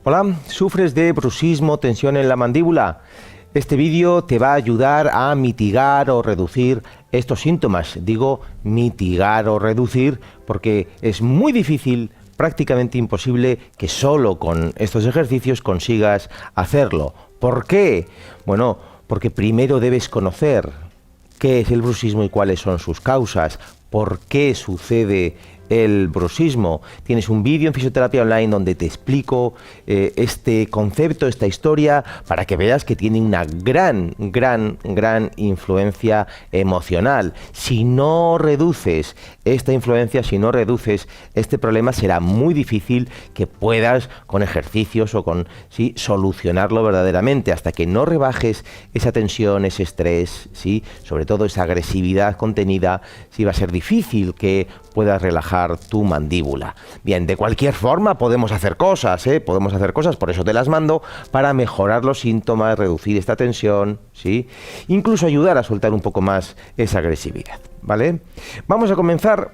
Hola, ¿sufres de bruxismo, tensión en la mandíbula? Este vídeo te va a ayudar a mitigar o reducir estos síntomas. Digo mitigar o reducir porque es muy difícil, prácticamente imposible, que solo con estos ejercicios consigas hacerlo. ¿Por qué? Bueno, porque primero debes conocer qué es el bruxismo y cuáles son sus causas, por qué sucede el bruxismo. Tienes un vídeo en Fisioterapia Online donde te explico este concepto, esta historia, para que veas que tiene una gran influencia emocional. Si no reduces esta influencia, si no reduces este problema, será muy difícil que puedas con ejercicios o con solucionarlo verdaderamente. Hasta que no rebajes esa tensión, ese estrés, sobre todo esa agresividad contenida, va a ser difícil que puedas relajar tu mandíbula. Bien, de cualquier forma podemos hacer cosas, por eso te las mando, para mejorar los síntomas, reducir esta tensión, incluso ayudar a soltar un poco más esa agresividad, ¿vale? Vamos a comenzar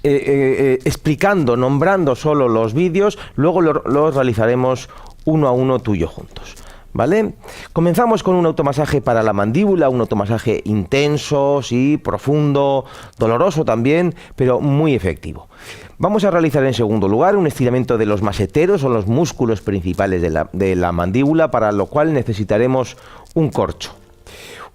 explicando, nombrando solo los vídeos, luego los realizaremos uno a uno tú y yo juntos. ¿Vale? Comenzamos con un automasaje para la mandíbula, un automasaje intenso, profundo, doloroso también, pero muy efectivo. Vamos a realizar en segundo lugar un estiramiento de los maseteros o los músculos principales de la mandíbula, para lo cual necesitaremos un corcho.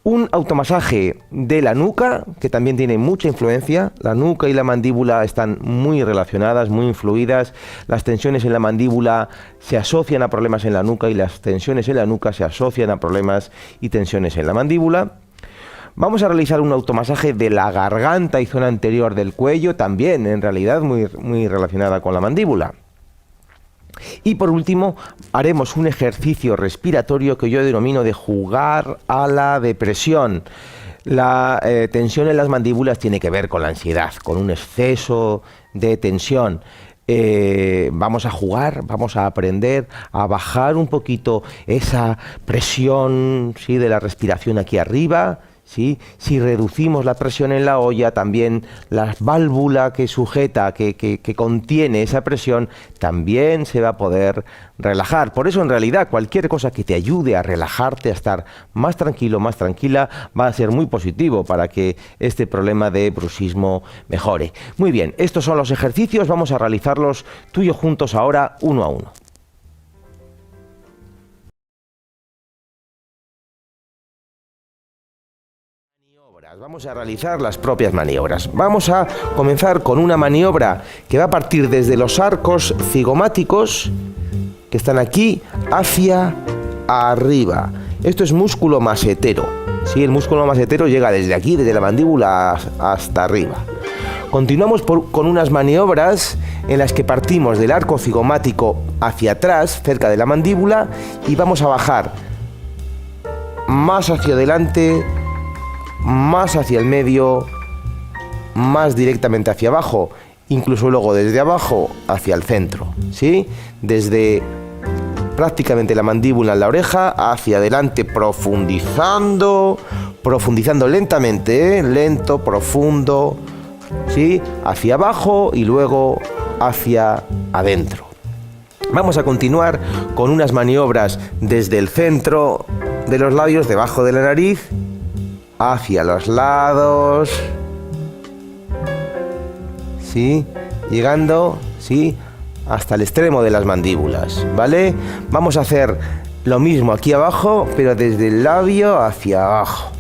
Un automasaje de la nuca, que también tiene mucha influencia. La nuca y la mandíbula están muy relacionadas, muy influidas. Las tensiones en la mandíbula se asocian a problemas en la nuca y las tensiones en la nuca se asocian a problemas y tensiones en la mandíbula. Vamos a realizar un automasaje de la garganta y zona anterior del cuello, también en realidad muy relacionada con la mandíbula. Y por último, haremos un ejercicio respiratorio que yo denomino de jugar a la depresión. La tensión en las mandíbulas tiene que ver con la ansiedad, con un exceso de tensión. Vamos a jugar, vamos a aprender a bajar un poquito esa presión de la respiración aquí arriba. Si reducimos la presión en la olla, también la válvula que sujeta, que contiene esa presión, también se va a poder relajar. Por eso, en realidad, cualquier cosa que te ayude a relajarte, a estar más tranquilo, más tranquila, va a ser muy positivo para que este problema de bruxismo mejore. Muy bien, estos son los ejercicios, vamos a realizarlos tú y yo juntos ahora, uno a uno. Vamos a realizar las propias maniobras. Vamos a comenzar con una maniobra que va a partir desde los arcos cigomáticos, que están aquí, hacia arriba. Esto es músculo masetero. El músculo masetero llega desde aquí, desde la mandíbula hasta arriba. Continuamos con unas maniobras en las que partimos del arco cigomático hacia atrás, cerca de la mandíbula, y vamos a bajar más hacia adelante, más hacia el medio, más directamente hacia abajo, incluso luego desde abajo hacia el centro, desde prácticamente la mandíbula en la oreja hacia adelante, profundizando lentamente, lento, profundo, hacia abajo y luego hacia adentro. Vamos a continuar con unas maniobras desde el centro de los labios, debajo de la nariz, hacia los lados, llegando, hasta el extremo de las mandíbulas, ¿vale? Vamos a hacer lo mismo aquí abajo, pero desde el labio hacia abajo.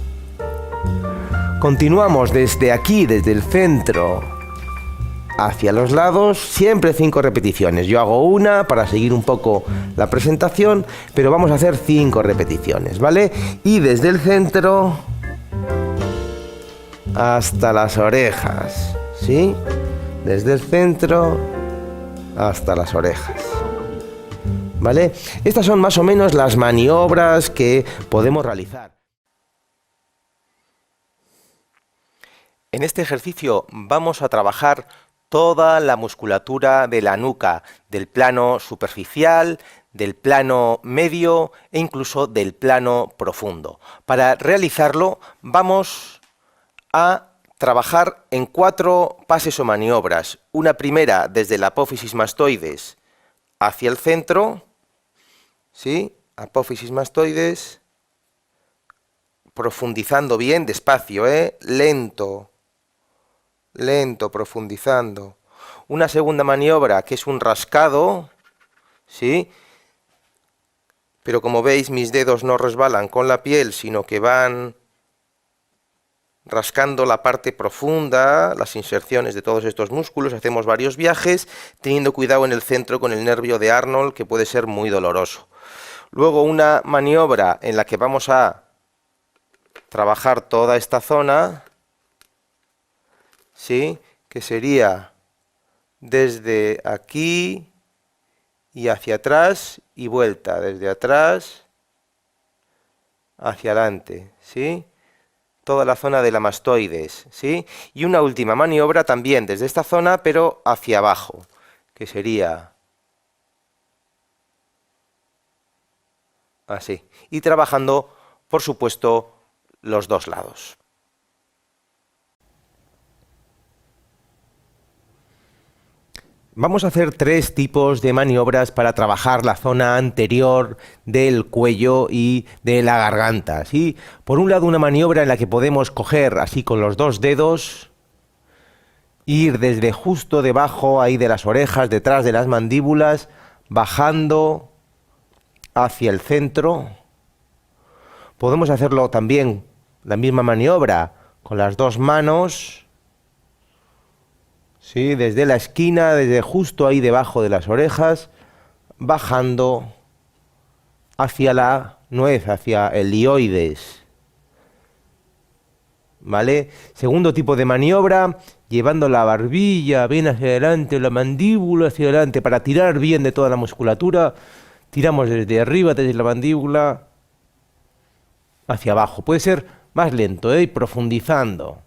Continuamos desde aquí, desde el centro, hacia los lados, siempre 5 repeticiones. Yo hago una para seguir un poco la presentación, pero vamos a hacer 5 repeticiones, ¿vale? Y desde el centro hasta las orejas, desde el centro hasta las orejas, ¿vale? Estas son más o menos las maniobras que podemos realizar. En este ejercicio vamos a trabajar toda la musculatura de la nuca, del plano superficial, del plano medio e incluso del plano profundo. Para realizarlo vamos a trabajar en 4 pases o maniobras. Una primera desde la apófisis mastoides hacia el centro, ¿sí? Apófisis mastoides, profundizando bien, despacio, lento, lento, profundizando. Una segunda maniobra que es un rascado, ¿sí? Pero como veis mis dedos no resbalan con la piel, sino que van rascando la parte profunda, las inserciones de todos estos músculos. Hacemos varios viajes, teniendo cuidado en el centro con el nervio de Arnold, que puede ser muy doloroso. Luego una maniobra en la que vamos a trabajar toda esta zona, ¿sí? Que sería desde aquí y hacia atrás y vuelta, desde atrás hacia adelante, ¿sí? Toda la zona de la mastoides, ¿sí? Y una última maniobra también desde esta zona, pero hacia abajo, que sería así. Y trabajando, por supuesto, los dos lados. Vamos a hacer tres tipos de maniobras para trabajar la zona anterior del cuello y de la garganta, ¿sí? Por un lado, una maniobra en la que podemos coger así con los dos dedos, ir desde justo debajo ahí de las orejas, detrás de las mandíbulas, bajando hacia el centro. Podemos hacerlo también, la misma maniobra, con las dos manos, ¿sí? Desde la esquina, desde justo ahí debajo de las orejas, bajando hacia la nuez, hacia el hioides. ¿Vale? Segundo tipo de maniobra, llevando la barbilla bien hacia adelante, la mandíbula hacia adelante, para tirar bien de toda la musculatura. Tiramos desde arriba, desde la mandíbula, hacia abajo. Puede ser más lento, y profundizando.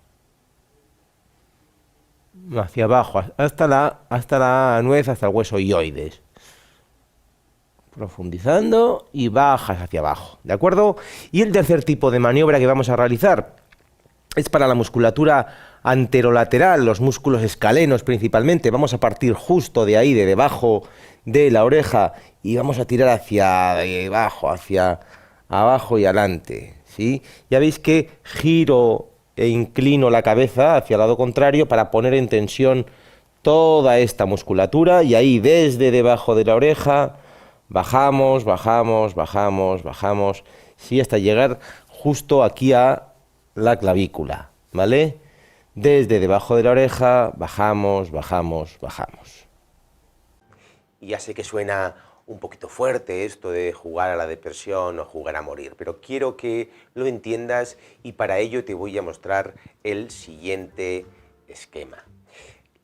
Hacia abajo, hasta la nuez, hasta el hueso hioides. Profundizando y bajas hacia abajo, ¿de acuerdo? Y el tercer tipo de maniobra que vamos a realizar es para la musculatura anterolateral, los músculos escalenos principalmente. Vamos a partir justo de ahí, de debajo de la oreja, y vamos a tirar hacia abajo, hacia abajo y adelante, ¿sí? Ya veis que giro e inclino la cabeza hacia el lado contrario para poner en tensión toda esta musculatura, y ahí desde debajo de la oreja bajamos, bajamos, bajamos, bajamos, sí, hasta llegar justo aquí a la clavícula, ¿vale? Desde debajo de la oreja bajamos, bajamos, bajamos. Y ya sé que suena un poquito fuerte esto de jugar a la depresión o jugar a morir, pero quiero que lo entiendas, y para ello te voy a mostrar el siguiente esquema.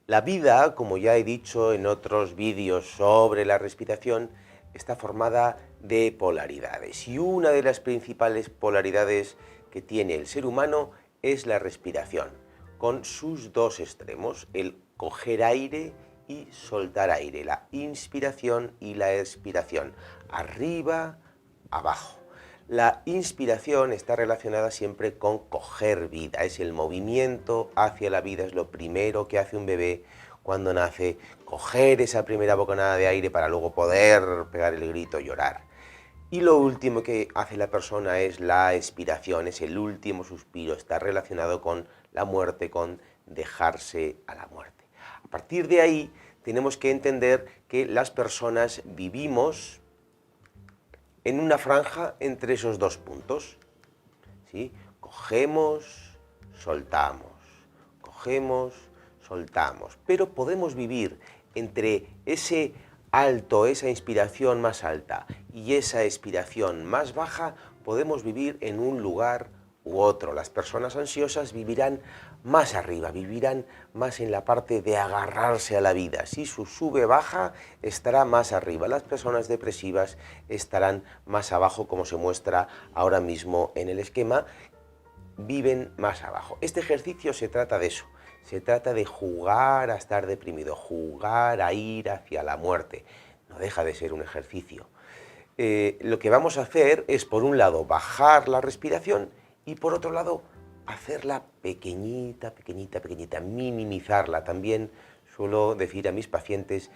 La vida, como ya he dicho en otros vídeos sobre la respiración, está formada de polaridades, y una de las principales polaridades que tiene el ser humano es la respiración, con sus dos extremos, el coger aire y soltar aire, la inspiración y la expiración, arriba, abajo. La inspiración está relacionada siempre con coger vida, es el movimiento hacia la vida, es lo primero que hace un bebé cuando nace, coger esa primera bocanada de aire para luego poder pegar el grito y llorar. Y lo último que hace la persona es la expiración, es el último suspiro, está relacionado con la muerte, con dejarse a la muerte. A partir de ahí tenemos que entender que las personas vivimos en una franja entre esos dos puntos, ¿sí? Cogemos, soltamos, cogemos, soltamos, pero podemos vivir entre ese alto, esa inspiración más alta y esa expiración más baja, podemos vivir en un lugar u otro. Las personas ansiosas vivirán más arriba, vivirán más en la parte de agarrarse a la vida. Si su sube-baja estará más arriba, las personas depresivas estarán más abajo, como se muestra ahora mismo en el esquema, viven más abajo. Este ejercicio se trata de eso. Se trata de jugar a estar deprimido, jugar a ir hacia la muerte. No deja de ser un ejercicio. Lo que vamos a hacer es, por un lado, bajar la respiración y, por otro lado, hacerla pequeñita, pequeñita, pequeñita, minimizarla. También Suelo decir a mis pacientes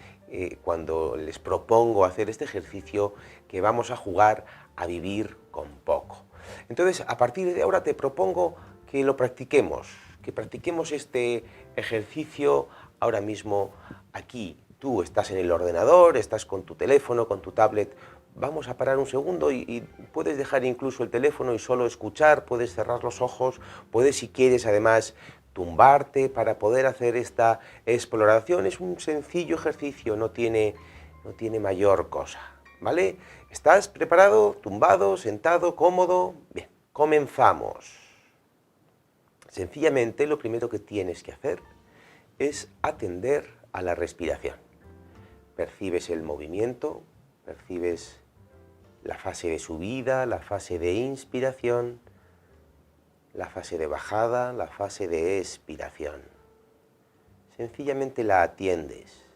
cuando les propongo hacer este ejercicio que vamos a jugar a vivir con poco. Entonces, a partir de ahora te propongo que lo practiquemos, que practiquemos este ejercicio ahora mismo aquí. Tú estás en el ordenador, estás con tu teléfono, con tu tablet. Vamos a parar un segundo y puedes dejar incluso el teléfono y solo escuchar, puedes cerrar los ojos, puedes, si quieres, además tumbarte para poder hacer esta exploración. Es un sencillo ejercicio, no tiene mayor cosa, ¿vale? ¿Estás preparado? ¿Tumbado? ¿Sentado? ¿Cómodo? Bien, comenzamos. Sencillamente lo primero que tienes que hacer es atender a la respiración. Percibes el movimiento, percibes la fase de subida, la fase de inspiración, la fase de bajada, la fase de expiración. Sencillamente la atiendes.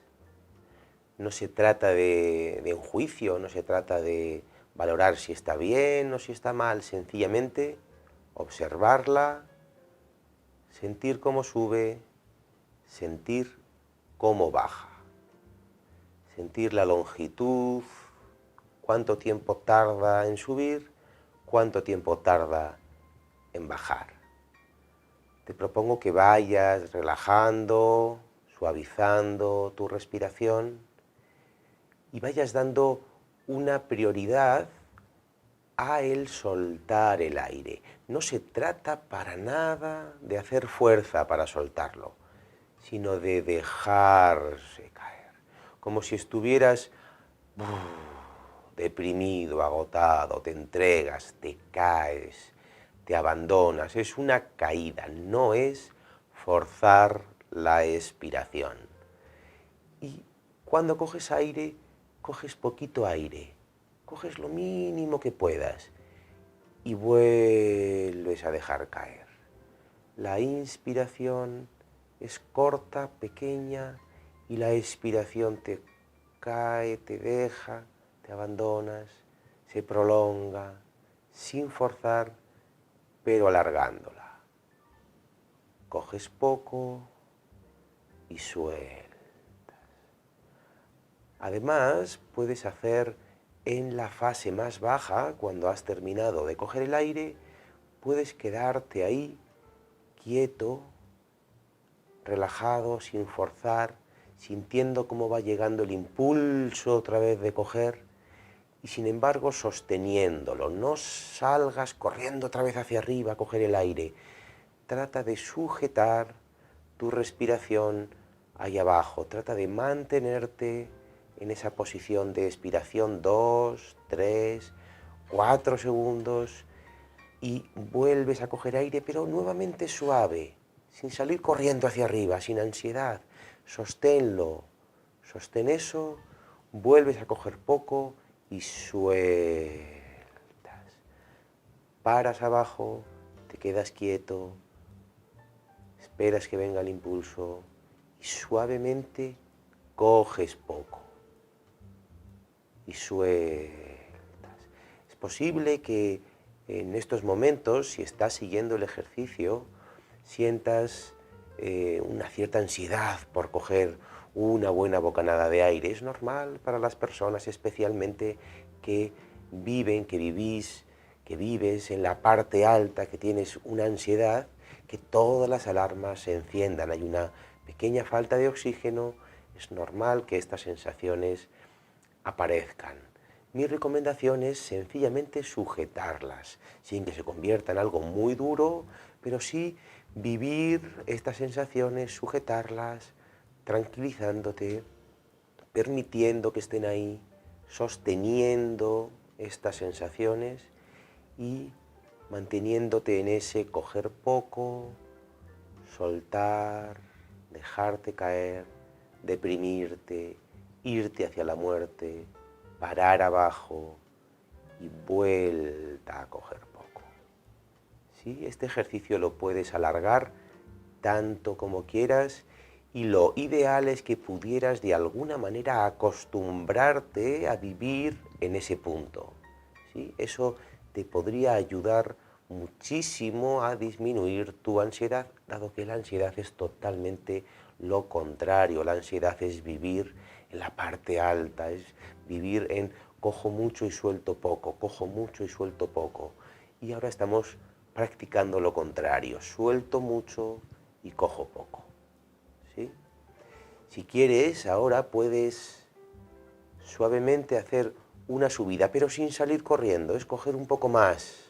No se trata de un juicio, no se trata de valorar si está bien o si está mal, sencillamente observarla, sentir cómo sube, sentir cómo baja, sentir la longitud, cuánto tiempo tarda en subir, cuánto tiempo tarda en bajar. Te propongo que vayas relajando, suavizando tu respiración y vayas dando una prioridad a el soltar el aire. No se trata para nada de hacer fuerza para soltarlo, sino de dejarse caer, como si estuvieras deprimido, agotado, te entregas, te caes, te abandonas. Es una caída, no es forzar la expiración. Y cuando coges aire, coges poquito aire, coges lo mínimo que puedas y vuelves a dejar caer. La inspiración es corta, pequeña, y la expiración te cae, te deja, te abandonas, se prolonga, sin forzar, pero alargándola. Coges poco y sueltas. Además, puedes hacer en la fase más baja, cuando has terminado de coger el aire, puedes quedarte ahí, quieto, relajado, sin forzar, sintiendo cómo va llegando el impulso otra vez de coger y sin embargo sosteniéndolo. No salgas corriendo otra vez hacia arriba a coger el aire. Trata de sujetar tu respiración ahí abajo. Trata de mantenerte en esa posición de expiración 2, 3, 4 segundos y vuelves a coger aire, pero nuevamente suave, sin salir corriendo hacia arriba, sin ansiedad. Sosténlo, sostén eso, vuelves a coger poco y sueltas. Paras abajo, te quedas quieto, esperas que venga el impulso y suavemente coges poco y sueltas. Es posible que en estos momentos, si estás siguiendo el ejercicio, sientas una cierta ansiedad por coger una buena bocanada de aire. Es normal para las personas, especialmente que viven, que vives en la parte alta, que tienes una ansiedad, que todas las alarmas se enciendan. Hay una pequeña falta de oxígeno, es normal que estas sensaciones aparezcan. Mi recomendación es sencillamente sujetarlas, sin que se convierta en algo muy duro, pero sí vivir estas sensaciones, sujetarlas, tranquilizándote, permitiendo que estén ahí, sosteniendo estas sensaciones y manteniéndote en ese coger poco, soltar, dejarte caer, deprimirte, irte hacia la muerte, parar abajo y vuelta a coger poco. ¿Sí? Este ejercicio lo puedes alargar tanto como quieras y lo ideal es que pudieras de alguna manera acostumbrarte a vivir en ese punto. ¿Sí? Eso te podría ayudar muchísimo a disminuir tu ansiedad, dado que la ansiedad es totalmente lo contrario. La ansiedad es vivir en la parte alta, es vivir en cojo mucho y suelto poco, cojo mucho y suelto poco. Y ahora estamos practicando lo contrario, suelto mucho y cojo poco. ¿Sí? Si quieres, ahora puedes suavemente hacer una subida, pero sin salir corriendo, es coger un poco más.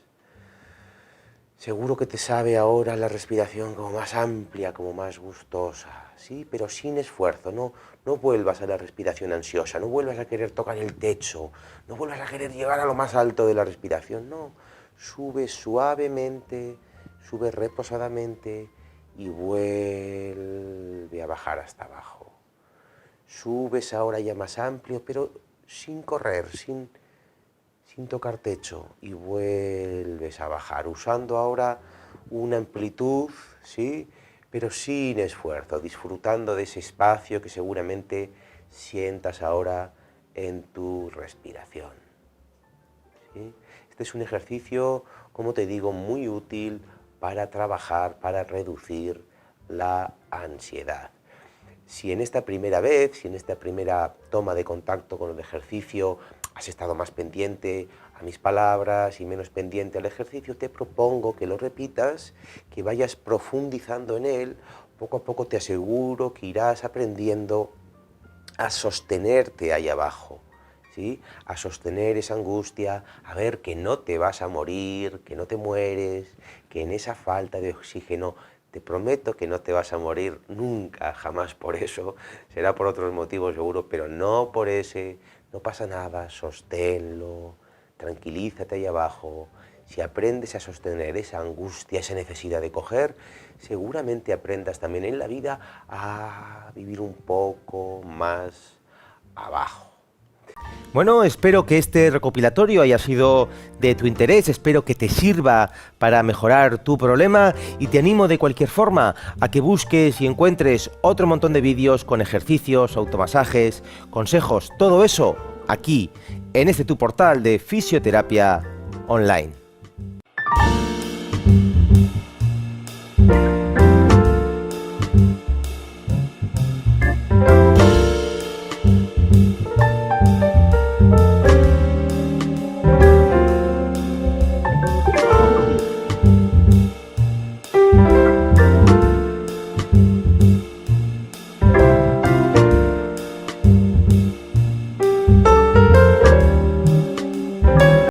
Seguro que te sabe ahora la respiración como más amplia, como más gustosa, ¿sí? Pero sin esfuerzo, no vuelvas a la respiración ansiosa, no vuelvas a querer tocar el techo, no vuelvas a querer llegar a lo más alto de la respiración, no. Sube suavemente, sube reposadamente y vuelve a bajar hasta abajo. Subes ahora ya más amplio, pero sin correr, sin tocar techo, y vuelves a bajar, usando ahora una amplitud, ¿sí? Pero sin esfuerzo, disfrutando de ese espacio que seguramente sientas ahora en tu respiración. ¿Sí? Este es un ejercicio, como te digo, muy útil para trabajar, para reducir la ansiedad. Si en esta primera vez, si en esta primera toma de contacto con el ejercicio has estado más pendiente a mis palabras y menos pendiente al ejercicio, te propongo que lo repitas, que vayas profundizando en él. Poco a poco te aseguro que irás aprendiendo a sostenerte ahí abajo, ¿sí? A sostener esa angustia, a ver que no te vas a morir, que no te mueres, que en esa falta de oxígeno te prometo que no te vas a morir nunca, jamás por eso, será por otros motivos seguro, pero no por ese. No pasa nada, sosténlo, tranquilízate ahí abajo. Si aprendes a sostener esa angustia, esa necesidad de coger, seguramente aprendas también en la vida a vivir un poco más abajo. Bueno, espero que este recopilatorio haya sido de tu interés, espero que te sirva para mejorar tu problema y te animo de cualquier forma a que busques y encuentres otro montón de vídeos con ejercicios, automasajes, consejos, todo eso aquí, en este tu portal de fisioterapia online.